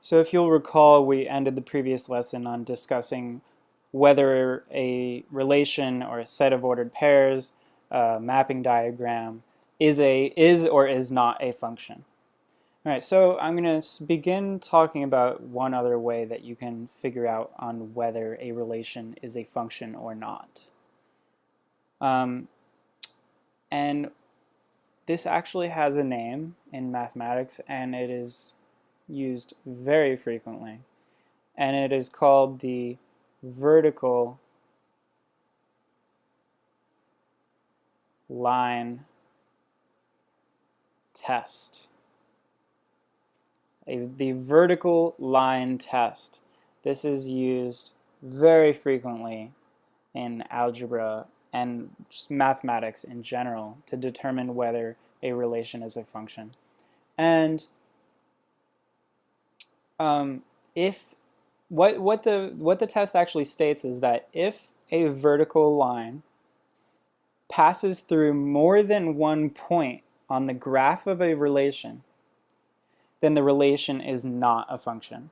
So if you'll recall, we ended the previous lesson on discussing whether a relation or a set of ordered pairs, mapping diagram, is or is not a function. All right, so I'm going to begin talking about one other way that you can figure out on whether a relation is a function or not. And this actually has a name in mathematics, and it is used very frequently, and it is called the vertical line test. The vertical line test. This is used very frequently in algebra and just mathematics in general to determine whether a relation is a function. And if what the test actually states is that if a vertical line passes through more than one point on the graph of a relation, then the relation is not a function.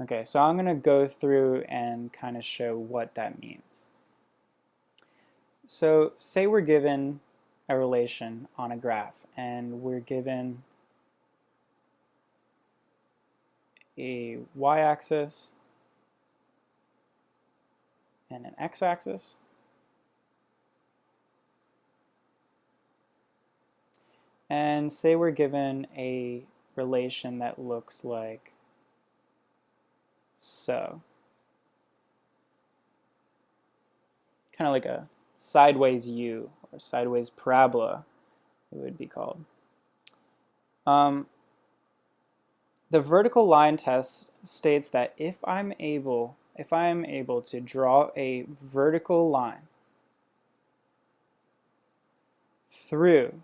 Okay, so I'm going to go through and kind of show what that means. So say we're given a relation on a graph, and we're given a y-axis and an x-axis. And say we're given a relation that looks like so. Kind of like a sideways U or sideways parabola, it would be called. The vertical line test states that if I am able to draw a vertical line through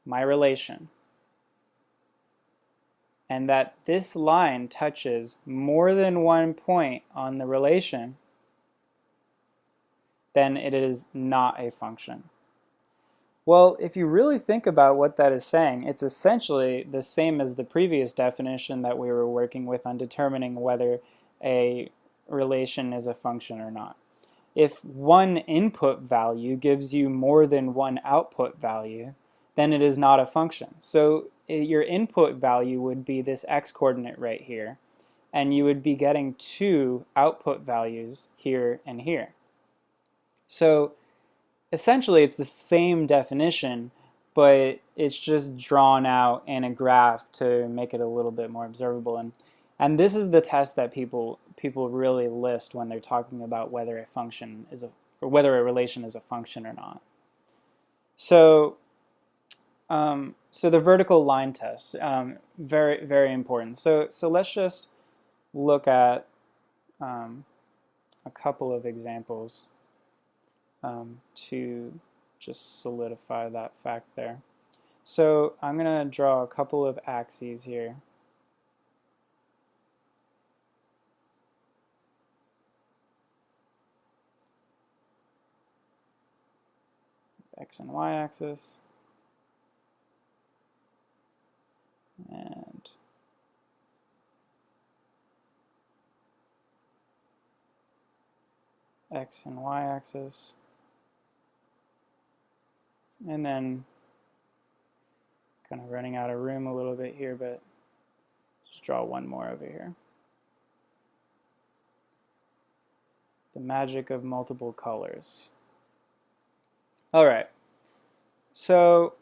my relation, and that this line touches more than one point on the relation, then it is not a function. Well, if you really think about what that is saying, it's essentially the same as the previous definition that we were working with on determining whether a relation is a function or not. If one input value gives you more than one output value, then it is not a function. So your input value would be this x-coordinate right here, and you would be getting two output values here and here. So essentially it's the same definition, but it's just drawn out in a graph to make it a little bit more observable. And this is the test that people really list when they're talking about whether a function is or whether a relation is a function or not. So so the vertical line test, very, very important. So let's just look at a couple of examples to just solidify that fact there. So I'm going to draw a couple of axes here. X and Y axis. And X and Y axis. And then kind of running out of room a little bit here, but just draw one more over here. The magic of multiple colors. All right, so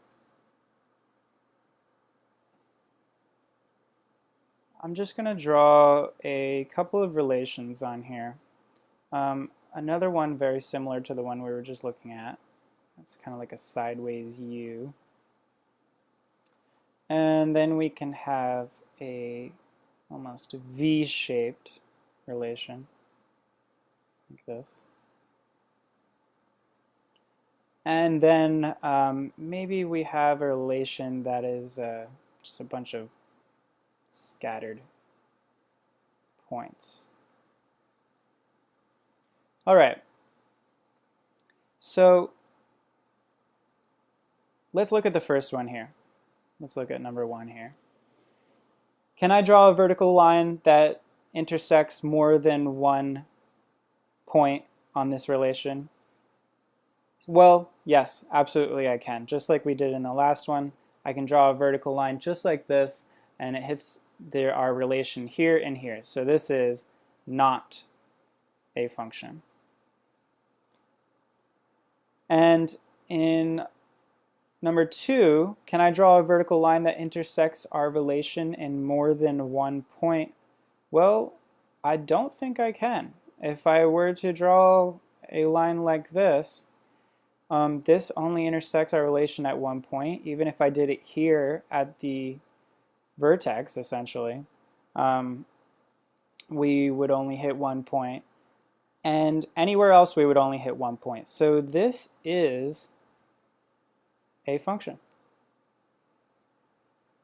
I'm just going to draw a couple of relations on here. Another one very similar to the one we were just looking at. It's kind of like a sideways U. And then we can have a almost V-shaped relation, like this. And then maybe we have a relation that is just a bunch of scattered points. All right. So let's look at the first one here. Let's look at number 1 here. Can I draw a vertical line that intersects more than one point on this relation? Well, yes, absolutely I can. Just like we did in the last one, I can draw a vertical line just like this, and it hits our relation here and here. So this is not a function. And in number 2, can I draw a vertical line that intersects our relation in more than one point? Well, I don't think I can. If I were to draw a line like this, this only intersects our relation at one point. Even if I did it here at the vertex, essentially, we would only hit one point. And anywhere else, we would only hit one point. So this is a function.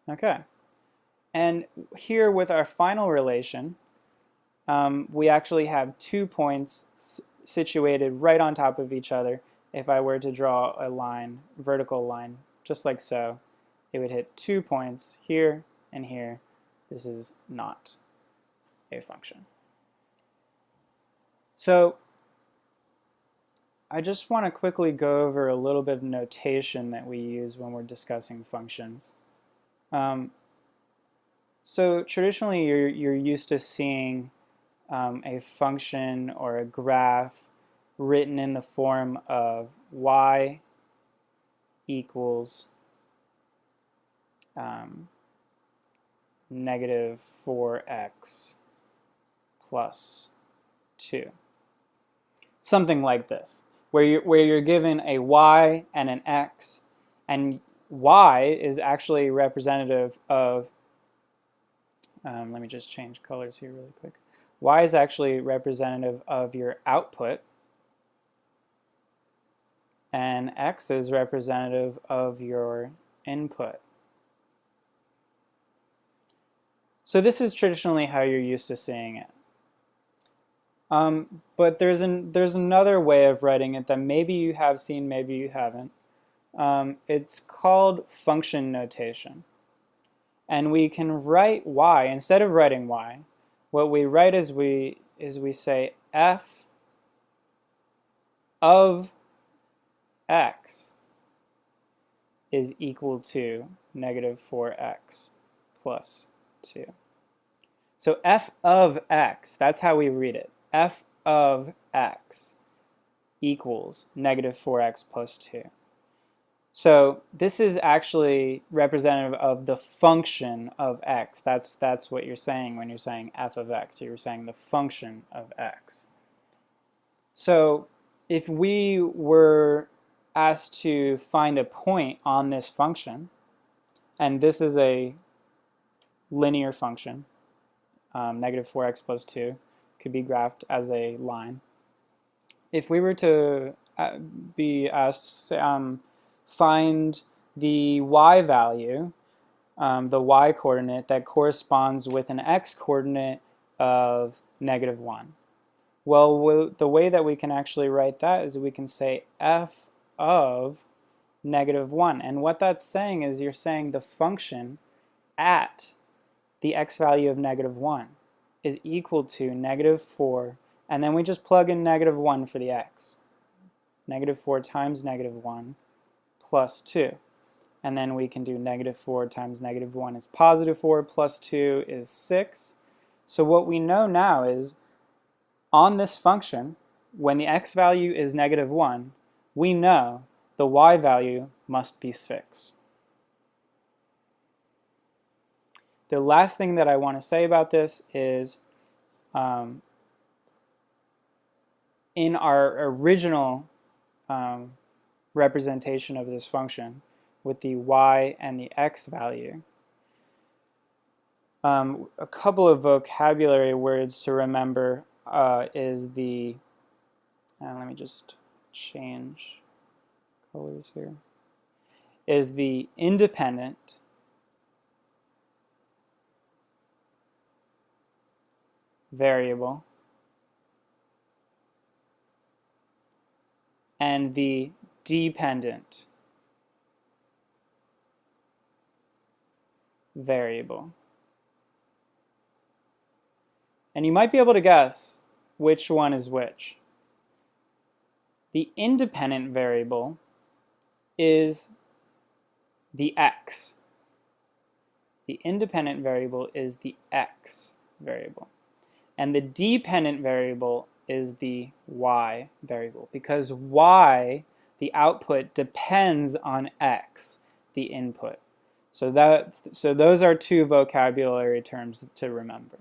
Okay. And here with our final relation, we actually have 2 points situated right on top of each other. If I were to draw a line, vertical line, just like so, it would hit 2 points here and here. This is not a function. So I just want to quickly go over a little bit of notation that we use when we're discussing functions. So traditionally, you're used to seeing a function or a graph written in the form of y equals negative 4x plus 2. Something like this, where you're given a y and an x, and y is actually representative of, let me just change colors here really quick. Y is actually representative of your output, and x is representative of your input. So this is traditionally how you're used to seeing it. But there's another way of writing it that maybe you have seen, maybe you haven't. It's called function notation. And we can write y, instead of writing y, what we write is we say f of x is equal to negative 4x plus 2. So f of x, that's how we read it. F of x equals negative 4x plus 2. So this is actually representative of the function of x. That's what you're saying when you're saying f of x. You're saying the function of x. So if we were asked to find a point on this function, and this is a linear function, negative 4x plus 2, could be graphed as a line. If we were to be asked find the y value, the y coordinate that corresponds with an x coordinate of negative 1. Well, the way that we can actually write that is we can say f of negative 1. And what that's saying is you're saying the function at the x value of negative 1 is equal to negative 4, and then we just plug in negative 1 for the x. Negative 4 times negative 1 plus 2. And then we can do negative 4 times negative 1 is positive 4 plus 2 is 6. So what we know now is on this function, when the x value is negative 1, we know the y value must be 6. The last thing that I want to say about this is in our original representation of this function with the y and the x value, a couple of vocabulary words to remember is the, let me just change colors here, is the independent, variable, and the dependent variable. And you might be able to guess which one is which. The independent variable is the x. The independent variable is the x variable. And the dependent variable is the y variable, because y, the output, depends on x, the input. So those are two vocabulary terms to remember.